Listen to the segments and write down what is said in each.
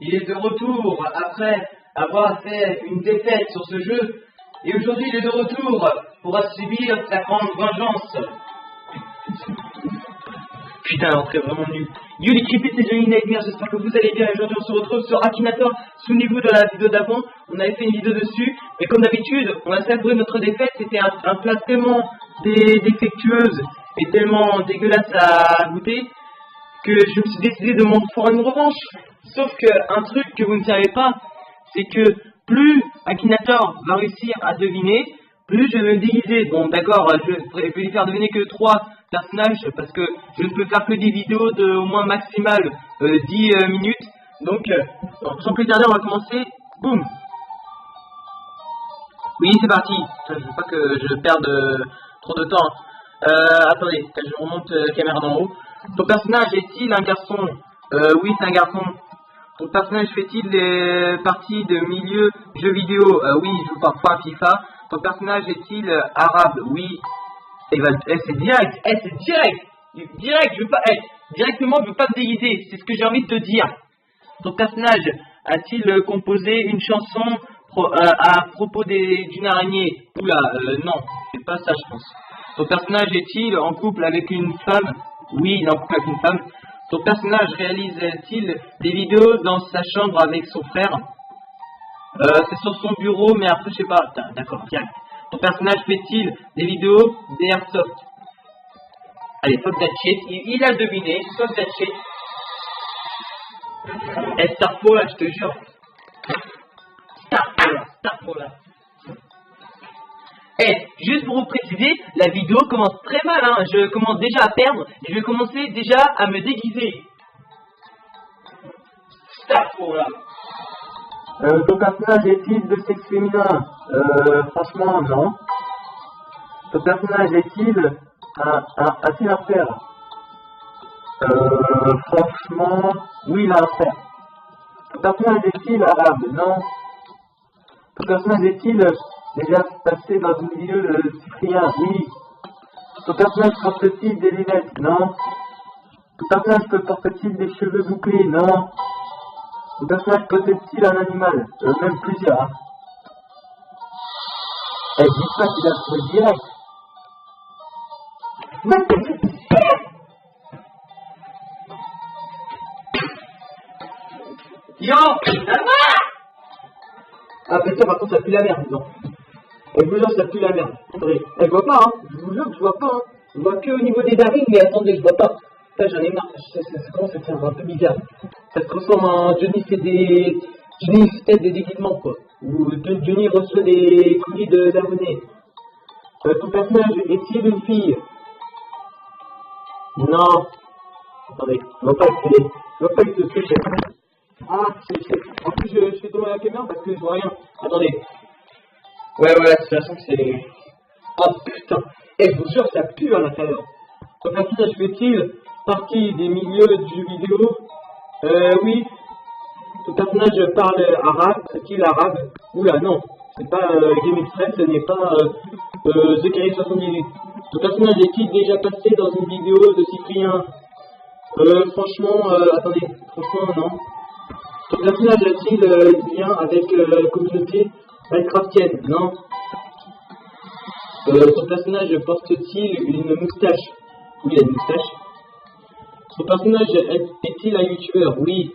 il est de retour après avoir fait une défaite sur ce jeu. Et aujourd'hui, il est de retour pour subir sa grande vengeance. Putain, l'entrée est vraiment nulle. Yo les creepy, c'est Johnny Nightmare, j'espère que vous allez bien. Aujourd'hui, on se retrouve sur Akinator. Souvenez-vous de la vidéo d'avant, on avait fait une vidéo dessus. Et comme d'habitude, on a savouré notre défaite. C'était un plat tellement défectueuse et tellement dégueulasse à goûter que je me suis décidé de m'en faire une revanche. Sauf que un truc que vous ne savez pas, c'est que plus Akinator va réussir à deviner, plus je vais me déguiser. Bon d'accord, je vais lui faire deviner que 3 personnages parce que je ne peux faire que des vidéos de au moins maximal 10 minutes. Donc sans plus tarder, on va commencer. Boum. Oui, c'est parti. Je veux pas que je perde trop de temps. Attendez, je remonte la caméra d'en haut. Ton personnage est-il un garçon? Oui, c'est un garçon. Ton personnage fait-il partie de milieu jeux vidéo? Oui, il joue parfois à FIFA. Ton personnage est-il arabe? Oui. C'est direct. C'est direct. Direct, je veux pas. Directement, je veux pas me déguiser. C'est ce que j'ai envie de te dire. Ton personnage a-t-il composé une chanson à propos d'une araignée? Oula, non, c'est pas ça, je pense. Ton personnage est-il en couple avec une femme? Oui, il est en couple avec une femme. Ton personnage réalise-t-il des vidéos dans sa chambre avec son frère? C'est sur son bureau, mais après, je sais pas. D'accord, direct. Ton personnage fait-il des vidéos d'Airsoft? Allez, fuck that shit. Il a deviné, fuck that shit. Starfall, là, je te jure. Starfall, là. Juste pour vous préciser, la vidéo commence très mal, hein. Je commence déjà à perdre et je vais commencer déjà à me déguiser. Starfall, là. Ton personnage est-il de sexe féminin? Franchement, non. Ton personnage est-il a-t-il un frère? Franchement, oui, il a un frère. Ton personnage est-il arabe? Non. Ton personnage est-il déjà passé dans une vidéo de cyprien? Oui. Ton personnage porte-t-il des lunettes? Non. Ton personnage porte-t-il des cheveux bouclés? Non. Ton personnage possède-t-il un animal? Même plusieurs. Hein. Dis pas qu'il a trouvé direct. Yo, ah putain, par contre ça pue la merde, disons. Je vous jure, ça pue la merde. Attendez, je vois pas, hein. Je vous jure que je vois pas, hein. Je vois que au niveau des narines, mais attendez, je vois pas. Putain, j'en ai marre. Ça commence à faire un peu bizarre. Ça se transforme en Johnny fait peut-être des déguisements, quoi. Ou Johnny reçoit des colis d'abonnés. Ton personnage est-il une fille? Non. Attendez, je vois pas que c'est. Ah, en plus je suis tombé à la caméra parce que je vois rien. Attendez. Ouais, de toute façon c'est. Oh putain. Je vous jure, ça pue à l'intérieur. Ton personnage fait-il partie des milieux du jeu vidéo? Oui. Ton personnage parle arabe? Est-il arabe? Oula, non. C'est pas Game Express, ce n'est pas The Carry 78. Ton personnage est-il déjà passé dans une vidéo de Cyprien? Franchement, attendez. Franchement, non. Ton personnage a-t-il lien avec la communauté Minecraftienne? Non. Ton personnage porte-t-il une moustache? Oui, il a une moustache. Ton personnage est-il un youtubeur? Oui.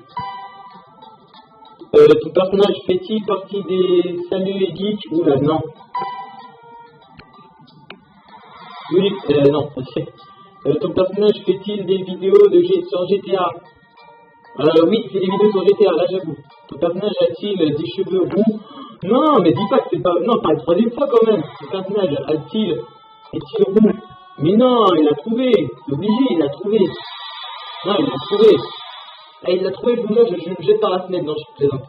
Ton personnage fait-il partie des saluts geeks? Oula, non. Oui, non. Ton personnage fait-il des vidéos sur GTA? Oui, il fait des vidéos sur GTA, là j'avoue. Ton personnage a-t-il des cheveux roux? Non, mais dis pas que c'est pas. Non, pas la troisième fois quand même. Ton personnage est-il roux? Mais non, il l'a trouvé. C'est obligé, il l'a trouvé. Non, il l'a trouvé. Il l'a trouvé, je vous jure, je me jette par la fenêtre. Non, je plaisante.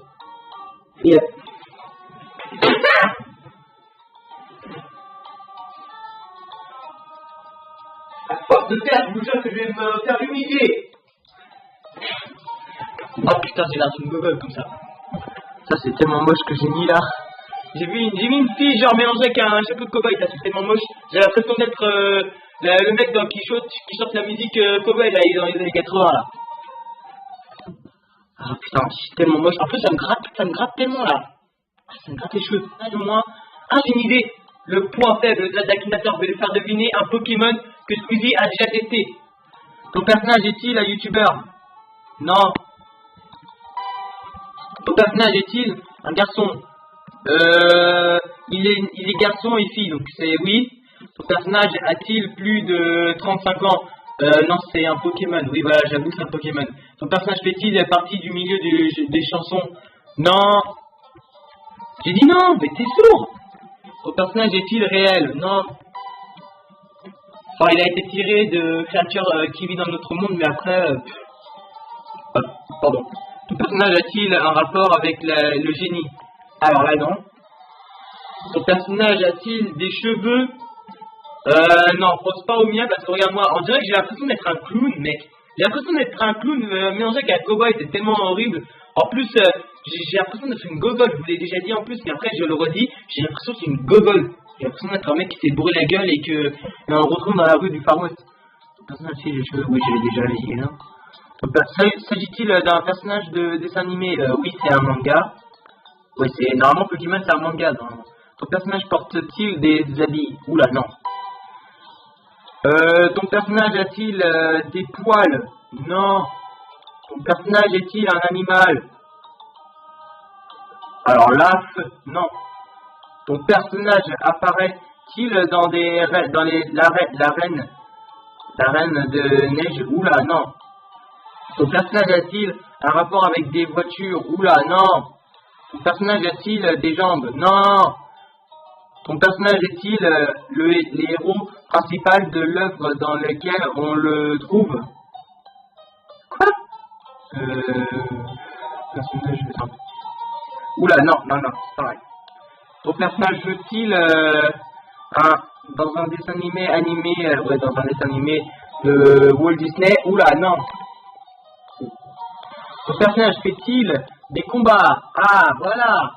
Et à force de perdre, je vous jure que je vais me faire humilier. Oh putain, j'ai l'air d'une gueule comme ça. Ça c'est tellement moche que j'ai mis là. J'ai mis une fille genre mélangée avec un chapeau de cowboy, ça c'est tellement moche. J'ai l'impression d'être le mec qui chante la musique cowboy là, dans les années 80 là. Ah putain, je suis tellement moche. En plus, ça me gratte tellement là. Ah, ça me gratte les cheveux. Ah, au moins. Ah, j'ai une idée. Le point faible de l'Akinator, je vais lui faire deviner un Pokémon que Squeezie a déjà testé. Ton personnage est-il un youtubeur? Non. Ton personnage est-il un garçon? Il est garçon et fille, donc c'est oui. Ton personnage a-t-il plus de 35 ans? Non, c'est un Pokémon. Oui, voilà, j'avoue, c'est un Pokémon. Ton personnage fait-il partie du milieu des chansons? Non. J'ai dit non, mais t'es sourd. Ton personnage est-il réel? Non. Enfin, il a été tiré de créatures qui vivent dans notre monde, mais après... pardon. Ton personnage a-t-il un rapport avec le génie? Alors là, non. Ton personnage a-t-il des cheveux? Non, pense pas au mien parce que regarde-moi, on dirait que j'ai l'impression d'être un clown, mec. J'ai l'impression d'être un clown mélangé avec un cowboy, c'est tellement horrible. En plus, j'ai l'impression d'être une gogole, je vous l'ai déjà dit en plus, mais après je le redis, j'ai l'impression que c'est une gogole. J'ai l'impression d'être un mec qui s'est bourré la gueule et que on le retrouve dans la rue du Far West. Ton personnage a-t-il les cheveux? Oui, je l'ai déjà dit, hein. S'agit-il d'un personnage de dessin animé? Oui, c'est un manga. Oui, c'est normalement Pokémon, c'est un manga. Ton personnage porte-t-il des habits? Oula, non. Ton personnage a-t-il des poils? Non. Ton personnage est-il un animal? Alors là, non. Ton personnage apparaît-il dans la reine de neige? Oula, non. Ton personnage a-t-il un rapport avec des voitures? Oula, non. Ton personnage a-t-il des jambes? Non. Ton personnage est-il les héros principal de l'œuvre dans laquelle on le trouve? Quoi? Personnage... Oula, non, c'est pareil. Ton personnage joue-t-il dans un dessin animé, ouais, dans un dessin animé de Walt Disney? Oula, non. Ton personnage fait-il des combats? Ah, voilà.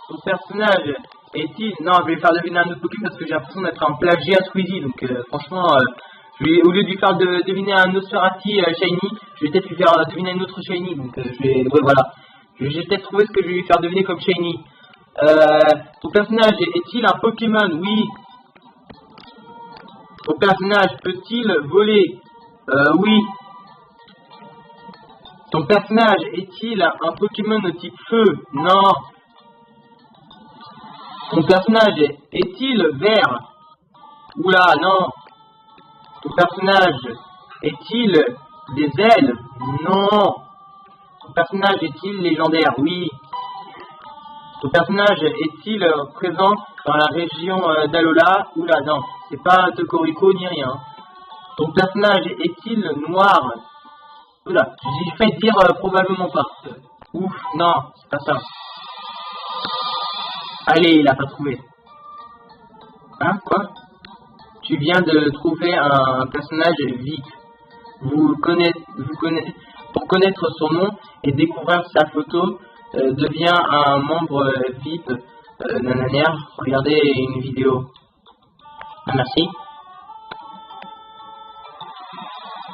Ton personnage est-il... Non, je vais lui faire deviner un autre Pokémon parce que j'ai l'impression d'être un plagiat Squeezie. Donc franchement, au lieu de lui faire deviner un Nosferatu Shiny, je vais peut-être lui faire deviner un autre Shiny. Donc ouais, voilà. Je vais peut-être trouver ce que je vais lui faire deviner comme Shiny. Ton personnage est-il un Pokémon? Oui. Ton personnage peut-il voler? Oui. Ton personnage est-il un Pokémon de type feu? Non. Ton personnage est-il vert? Oula, non. Ton personnage est-il des ailes? Non. Ton personnage est-il légendaire? Oui. Ton personnage est-il présent dans la région d'Alola? Oula, non. C'est pas Tocorico ni rien. Ton personnage est-il noir? Oula, j'ai fait dire probablement pas. Ouf, non, c'est pas ça. Allez, il a pas trouvé. Hein, quoi? Tu viens de trouver un personnage vite. Pour connaître son nom et découvrir sa photo, devient un membre VIP. Nananaire, regardez une vidéo. Ah, merci.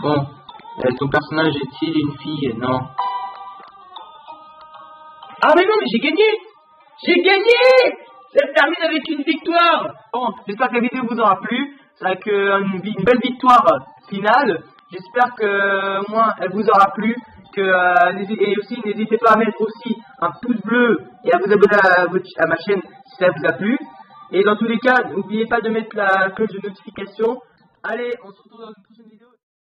Bon, ton personnage est-il une fille? Non. Ah mais non, mais j'ai gagné! J'ai gagné! Ça se termine avec une victoire! Bon, j'espère que la vidéo vous aura plu. C'est avec une belle victoire finale. J'espère que moi, elle vous aura plu. Et aussi, n'hésitez pas à mettre aussi un pouce bleu et à vous abonner à ma chaîne si ça vous a plu. Et dans tous les cas, n'oubliez pas de mettre la cloche de notification. Allez, on se retrouve dans une prochaine vidéo.